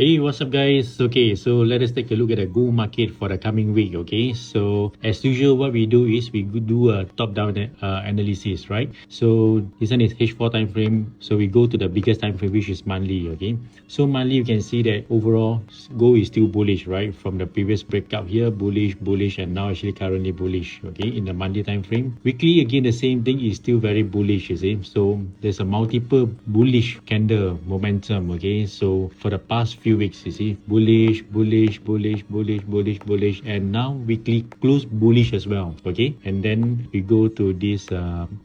Hey, what's up, guys? Okay, so let us take a look at the gold market for the coming week. Okay, so as usual, what we do is we do a top-down analysis, right? So this one is H4 time frame. So we go to the biggest time frame, which is monthly. Okay, so monthly you can see that overall gold is still bullish, right? From the previous breakout here, bullish, and now actually currently bullish. Okay, in the monthly time frame. Weekly again, the same thing is still very bullish. You see, so there's a multiple bullish candle momentum. Okay, so for the past few weeks, you see, bullish, and now weekly close bullish as well. Okay, and then we go to this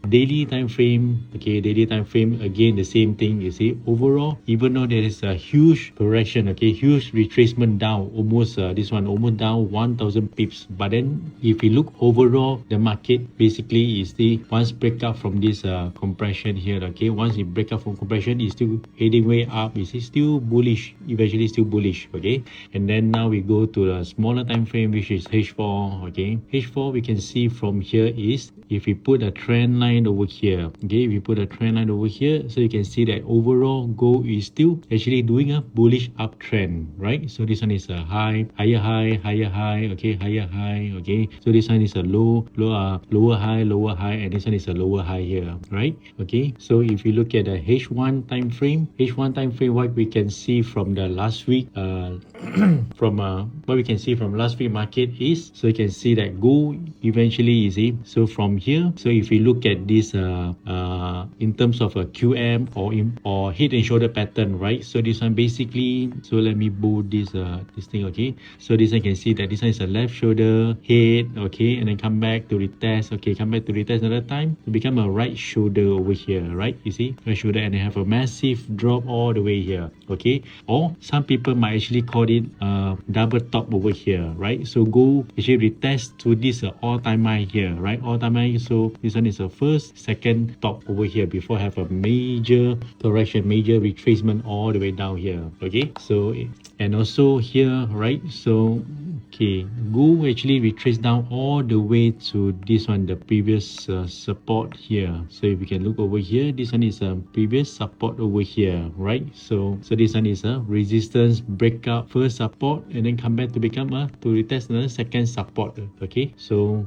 daily time frame. Okay, daily time frame again, the same thing. You see, overall, even though there is a huge correction, okay, huge retracement down, almost this one almost down 1,000 pips. But then if you look overall, the market basically is the once break out from this compression here. Okay, once it break out from compression, it's still heading way up. It's still bullish, eventually still bullish. Okay, and then now we go to the smaller time frame, which is H4. Okay, H4 we can see from here is if we put a trend line over here. Okay, if we put a trend line over here, so you can see that overall gold is still actually doing a bullish uptrend, right? So this one is a high, higher high, higher high. Okay, higher high. Okay, so this one is a lower high, and this one is a lower high here, right? Okay, so if you look at the H1 time frame, what we can see from the last week from what we can see from last week market is, so you can see that gold eventually, you see, so from here, so if you look at this in terms of a QM or head and shoulder pattern, right? So this one basically, so let me bold this thing. Okay, so this one can see that this one is a left shoulder head. Okay, and then come back to retest. Okay, come back to retest another time to become a right shoulder over here, right? You see, right shoulder, and then have a massive drop all the way here. Okay, or some people might actually call it double top over here, right? So go actually retest to this all-time high here, right? All-time high. So this one is a first, second top over here before have a major correction, major retracement all the way down here. Okay, so and also here, right? So okay, go actually retrace down all the way to this one, the previous support here. So if you can look over here, this one is a previous support over here, right? So this one is a resistance breakout, first support, and then come back to become to retest another second support. Okay, so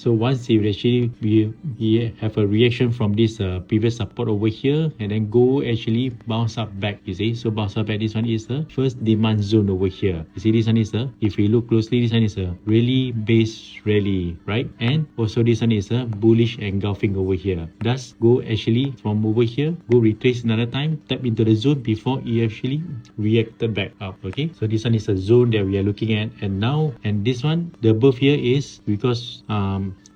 once you actually we have a reaction from this previous support over here, and then go actually bounce up back. You see, so bounce up back. This one is the first demand zone over here. You see, this one is if we look closely, this one is a really base rally, right? And also this one is a bullish engulfing over here. Thus go actually from over here, go retrace another time, tap into the zone before it actually reacted back up. Okay, so this one is a zone that we are looking at, and now, and this one, the above here is because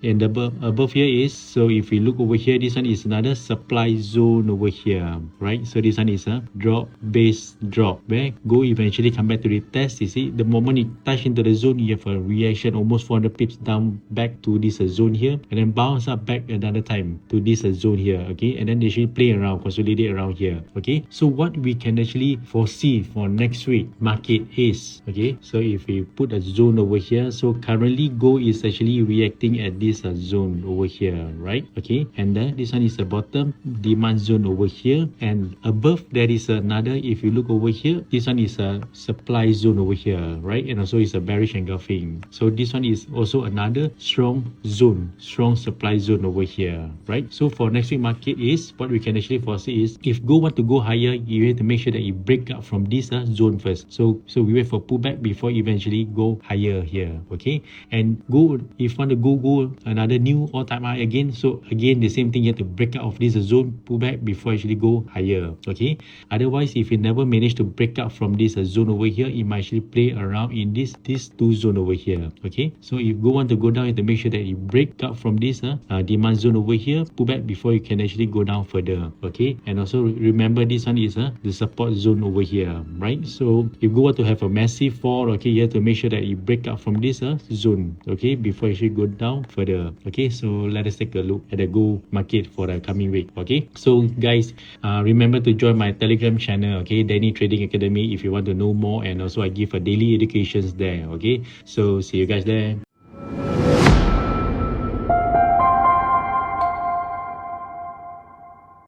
and the above here is, so if we look over here, this one is another supply zone over here, right? So this one is a drop, base drop, where go eventually come back to retest. You see, the moment it touch into the zone, you have a reaction almost 400 pips down back to this zone here, and then bounce up back another time to this zone here. Okay, and then they actually play around, consolidate around here. Okay, so what we can actually foresee for next week market is, okay, so if we put a zone over here, so currently gold is actually reacting at this zone over here, right? Okay, and then this one is the bottom demand zone over here, and above there is another, if you look over here, this one is a supply zone over here, right? And also is a bearish engulfing. So this one is also another strong zone, strong supply zone over here, right? So for next week market is, what we can actually foresee is, if gold want to go higher, you have to make sure that you break up from this zone first. So we wait for pullback before eventually go higher here. Okay, and gold, if want to go another new all-time high again, so again the same thing, you have to break out of this zone, pull back before actually go higher. Okay, otherwise if you never manage to break out from this zone over here, it might actually play around in these two zone over here. Okay, so if you want to go down, you have to make sure that you break out from this demand zone over here, pull back before you can actually go down further. Okay, and also remember this one is the support zone over here, right? So if you want to have a massive fall, okay, you have to make sure that you break out from this zone, okay, before you actually go down further. Okay, so let us take a look at the gold market for the coming week. Okay, so guys, remember to join my Telegram channel, okay, Danny Trading Academy, if you want to know more, and also I give a daily educations there. Okay, so see you guys there.